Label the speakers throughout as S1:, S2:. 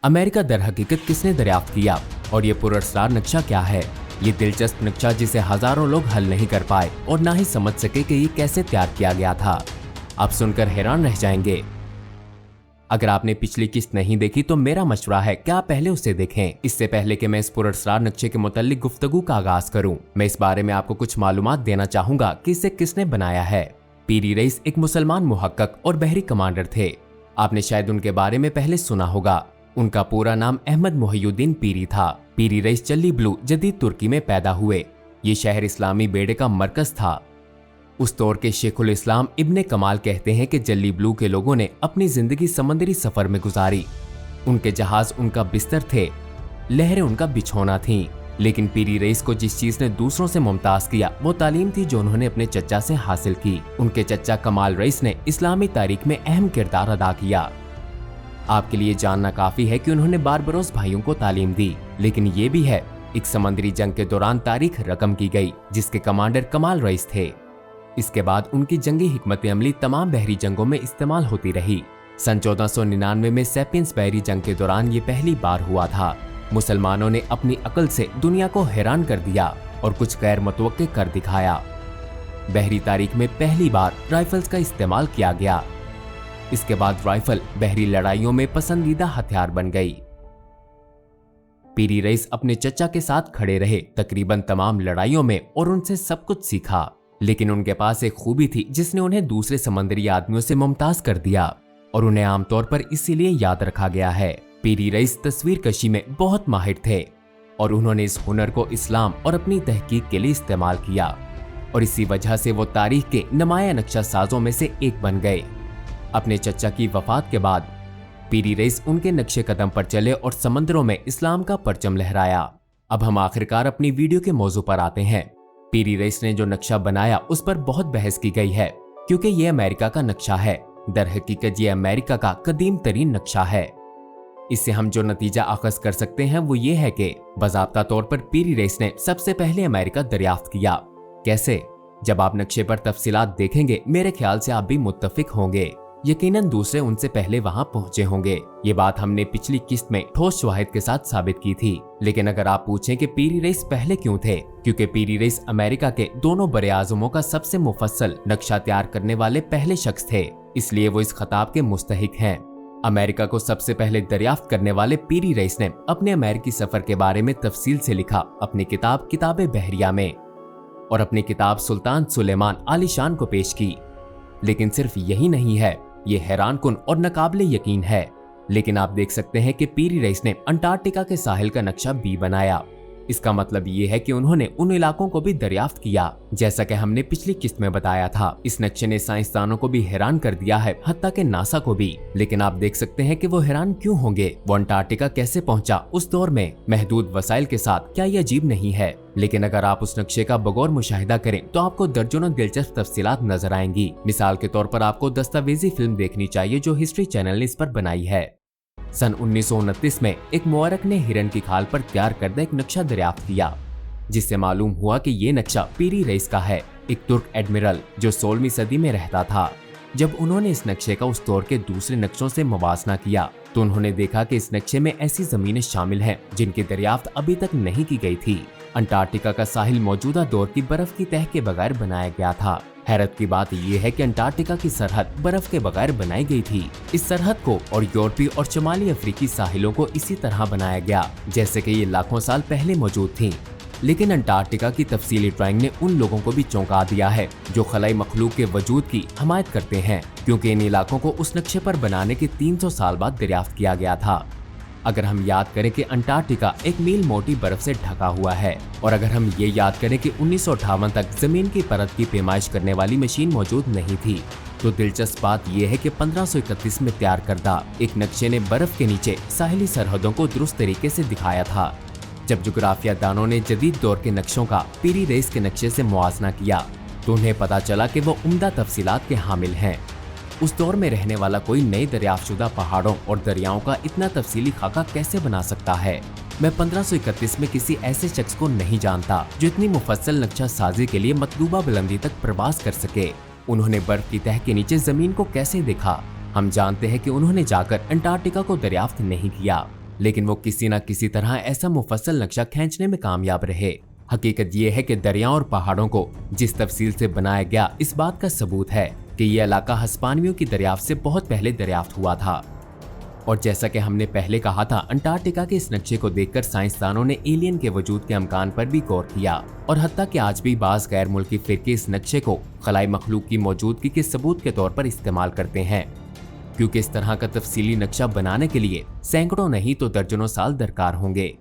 S1: America दर हकीकत किसने दरियाफ्त किया और ये पुरस्कार नक्शा क्या है? ये दिलचस्प नक्शा जिसे हजारों लोग हल नहीं कर पाए और ना ही समझ सके कि ये कैसे तैयार किया गया था। आप सुनकर हैरान रह जाएंगे। अगर आपने पिछली किस्त नहीं देखी तो मेरा मशवरा है कि आप पहले उसे देखें। इससे पहले कि मैं इस पुरस्कार नक्शे के मुतालिक गुफ्तगू का आगाज करूं, मैं इस बारे में आपको कुछ मालूमात देना चाहूंगा कि इसे किसने बनाया है। पीरी रईस एक मुसलमान मुहक्कक और बहरी कमांडर थे। आपने शायद उनके बारे में पहले सुना होगा। उनका पूरा नाम अहमद मोहिउद्दीन पीरी था। पीरी रईस चल्ली ब्लू जदीद तुर्की में पैदा हुए। ये शहर इस्लामी बेड़े का मरकज था। उस दौर के शेखुल इस्लाम इब्ने कमाल कहते हैं कि जल्ली ब्लू के लोगों ने अपनी जिंदगी समंदरी सफर में गुजारी। उनके जहाज उनका बिस्तर थे, लहरें उनका बिछौना थीं। लेकिन पीरी रईस को जिस चीज ने दूसरों से मुमताज किया वो तालीम थी जो उन्होंने अपने चचा से हासिल की। उनके चचा कमाल रईस ने इस्लामी तारीख में अहम किरदार अदा किया। आपके लिए जानना काफी है कि उन्होंने बारबरोस भाइयों को तालीम दी, लेकिन ये भी है एक समंदरी जंग के दौरान तारीख रकम की गई जिसके कमांडर कमाल रईस थे। इसके बाद उनकी जंगी हिकमत अमली तमाम बहरी जंगों में इस्तेमाल होती रही। सन 1499 में सेपियंस बहरी जंग के दौरान ये पहली बार हुआ था। मुसलमानों ने अपनी अकल से दुनिया को हैरान कर दिया और कुछ गैर मुतवक्के कर दिखाया। बहरी तारीख में पहली बार राइफल्स का इस्तेमाल किया गया। इसके बाद राइफल बहरी लड़ाइयों में पसंदीदा हथियार बन गई। पीरी रईस अपने चचा के साथ खड़े रहे तकरीबन तमाम लड़ाइयों में और उनसे सब कुछ सीखा। लेकिन उनके पास एक खूबी थी जिसने उन्हें दूसरे समंदरी आदमियों से मुमताज कर दिया और उन्हें आमतौर पर इसीलिए याद रखा गया है। पीरी रईस तस्वीर कशी में बहुत माहिर थे और उन्होंने इस हुनर को इस्लाम और अपनी तहकीक के लिए इस्तेमाल किया और इसी वजह से वो तारीख के नुमाया नक्शा साजों में से एक बन गए। अपने चचा की वफात के बाद पीरी रईस उनके नक्शे कदम पर चले और समंदरों में इस्लाम का परचम लहराया। अब हम आखिरकार अपनी वीडियो के मौजू पर आते हैं। पीरी रईस ने जो नक्शा बनाया उस पर बहुत बहस की गई है क्योंकि ये अमेरिका का नक्शा है। दर हकीकत ये अमेरिका का कदीम तरीन नक्शा है। इससे हम जो नतीजा अखज़ कर सकते हैं वो ये है कि बाज़ाब्ता तौर पर पीरी रईस ने सबसे पहले अमेरिका दरियाफ्त किया। कैसे? जब आप नक्शे पर तफसीलात देखेंगे मेरे ख्याल से आप भी मुत्तफिक होंगे। यकीनन दूसरे उनसे पहले वहां पहुंचे होंगे। ये बात हमने पिछली किस्त में ठोस शवाहिद के साथ साबित की थी। लेकिन अगर आप पूछें कि पीरी रईस पहले क्यों थे, क्योंकि पीरी रईस अमेरिका के दोनों बड़े आज़मों का सबसे मुफस्सल नक्शा तैयार करने वाले पहले शख्स थे, इसलिए वो इस खिताब के मुस्तहिक हैं। अमेरिका को सबसे पहले दरियाफ्त करने वाले पीरी रईस ने अपने अमेरिकी सफर के बारे में तफसील से लिखा अपनी किताब किताब बहरिया में और अपनी किताब सुल्तान सुलेमान आलीशान को पेश की। लेकिन सिर्फ यही नहीं है, ये हैरानकुन और नाकाबिले यकीन है। लेकिन आप देख सकते हैं कि पीरी रईस ने अंटार्कटिका के साहिल का नक्शा भी बनाया। इसका मतलब ये है कि उन्होंने उन इलाकों को भी दरियाफ्त किया जैसा कि हमने पिछली किस्त में बताया था। इस नक्शे ने साइंसदानों को भी हैरान कर दिया है, हत्ता के नासा को भी। लेकिन आप देख सकते हैं कि वो हैरान क्यों होंगे। वो अंटार्कटिका कैसे पहुंचा उस दौर में महदूद वसाइल के साथ, क्या ये अजीब नहीं है? लेकिन अगर आप उस नक्शे का बगौर मुशाहिदा करें तो आपको दर्जनों दिलचस्प तफसीलात नजर आएंगी। मिसाल के तौर पर आपको दस्तावेजी फिल्म देखनी चाहिए जो हिस्ट्री चैनल ने इस पर बनाई है। सन 1929 में एक मुअर्रिख ने हिरन की खाल पर तैयार करदा एक नक्शा दरियाफ्त किया, जिससे मालूम हुआ कि ये नक्शा पीरी रईस का है, एक तुर्क एडमिरल जो 16वीं सदी में रहता था। जब उन्होंने इस नक्शे का उस दौर के दूसरे नक्शों से मुवाजना किया तो उन्होंने देखा कि इस नक्शे में ऐसी जमीनें शामिल हैं जिनकी दरियाफ्त अभी तक नहीं की गई थी। अंटार्कटिका का साहिल मौजूदा दौर की बर्फ की तह के बगैर बनाया गया था। हैरत की बात यह है कि अंटार्कटिका की सरहद बर्फ के बगैर बनाई गई थी। इस सरहद को और यूरोपीय और शुमाली अफ्रीकी साहिलों को इसी तरह बनाया गया जैसे कि ये लाखों साल पहले मौजूद थी। लेकिन अंटार्कटिका की तफसीली ड्राइंग ने उन लोगों को भी चौंका दिया है जो खलाई मखलूक के वजूद की हमायत करते हैं, क्योंकि इन इलाकों को उस नक्शे पर बनाने के 300 साल बाद दरियाफ्त किया गया था। अगर हम याद करें कि अंटार्कटिका एक मील मोटी बर्फ से ढका हुआ है और अगर हम ये याद करें कि 1958 तक जमीन की परत की पैमाइश करने वाली मशीन मौजूद नहीं थी, तो दिलचस्प बात यह है कि 1531 में तैयार करदा एक नक्शे ने बर्फ के नीचे साहिली सरहदों को दुरुस्त तरीके से दिखाया था। जब जुग्राफिया दानों ने जदीद दौर के नक्शों का पीरी रईस के नक्शे से मुआजना किया तो उन्हें पता चला कि वो उम्दा तफसीलात के हामिल हैं। उस दौर में रहने वाला कोई नए दरियाफ्तशुदा पहाड़ों और दरियाओं का इतना तफसीली खाका कैसे बना सकता है? मैं 1531 में किसी ऐसे शख्स को नहीं जानता जो इतनी मुफस्सल नक्शा साजी के लिए मतलूबा बुलंदी तक प्रवास कर सके। उन्होंने बर्फ की तह के नीचे जमीन को कैसे देखा? हम जानते हैं कि उन्होंने जाकर अंटार्कटिका को दरियाफ्त नहीं किया, लेकिन वो किसी न किसी तरह ऐसा मुफस्सल नक्शा खींचने में कामयाब रहे। हकीकत ये है कि दरिया और पहाड़ों को जिस तफसील से बनाया गया, इस बात का सबूत है कि यह इलाका हिस्पानियों की दरियाफ्त से बहुत पहले दरियाफ्त हुआ था। और जैसा कि हमने पहले कहा था, अंटार्कटिका के इस नक्शे को देखकर साइंसदानों ने एलियन के वजूद के अमकान पर भी गौर किया और हत्ता कि आज भी बाज गैर मुल्की फिरके इस नक्शे को खलाई मखलूक की मौजूदगी के सबूत के तौर पर इस्तेमाल करते हैं, क्योंकि इस तरह का तफसीली नक्शा बनाने के लिए सैकड़ों नहीं तो दर्जनों साल दरकार होंगे।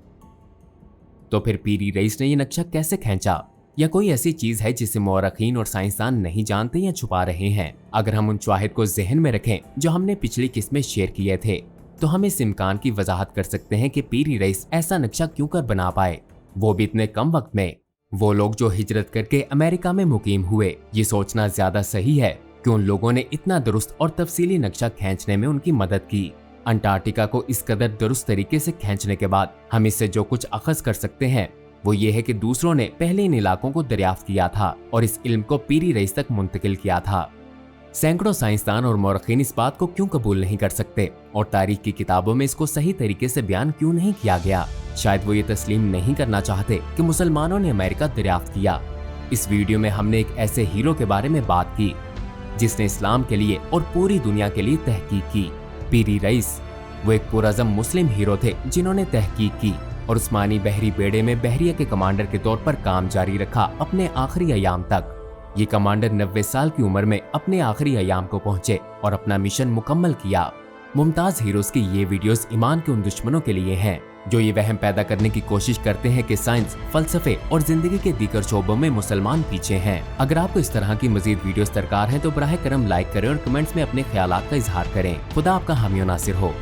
S1: तो फिर पीरी रईस ने ये नक्शा कैसे खींचा, या कोई ऐसी चीज है जिसे मौरखीन और साइंसदान नहीं जानते या छुपा रहे हैं? अगर हम उन शवाहिद को जहन में रखें जो हमने पिछली किस्त में शेयर किए थे, तो हम इस इम्कान की वजाहत कर सकते हैं कि पीरी रईस ऐसा नक्शा क्यों कर बना पाए, वो भी इतने कम वक्त में। वो लोग जो हिजरत करके अमेरिका में मुकीम हुए, ये सोचना ज्यादा सही है कि उन लोगों ने इतना दुरुस्त और तफसीली नक्शा खींचने में उनकी मदद की। अंटार्कटिका को इस कदर दुरुस्त तरीके से खींचने के बाद हम इससे जो कुछ अखज कर सकते हैं वो ये है कि दूसरों ने पहले इन इलाकों को दरियाफ्त किया था और इस इल्म को पीरी रईस तक मुंतकिल किया था। सैकड़ों साइंसदान और मौरखीन इस बात को क्यों कबूल नहीं कर सकते और तारीख की किताबों में इसको सही तरीके से बयान क्यों नहीं किया गया? शायद वो ये तस्लीम नहीं करना चाहते कि मुसलमानों ने अमेरिका दरियाफ्त किया। इस वीडियो में हमने एक ऐसे हीरो के बारे में बात की जिसने इस्लाम के लिए और पूरी दुनिया के लिए तहकीक की। पीरी रईस वो एक पुरअज़म मुस्लिम हीरो थे जिन्होंने तहकीक की और उस्मानी बहरी बेड़े में बहरिया के कमांडर के तौर पर काम जारी रखा अपने आखिरी अयाम तक। ये कमांडर 90 साल की उम्र में अपने आखिरी अयाम को पहुंचे और अपना मिशन मुकम्मल किया। मुमताज हीरोज की ये वीडियोस ईमान के उन दुश्मनों के लिए हैं जो ये वहम पैदा करने की कोशिश करते हैं कि साइंस, फलसफे और जिंदगी के दीगर शोबों में मुसलमान पीछे हैं। अगर आपको इस तरह की मजीद वीडियोस दरकार हैं तो बराह करम लाइक करें और कमेंट्स में अपने ख्यालात का इजहार करें। खुदा आपका हामी और नासिर हो।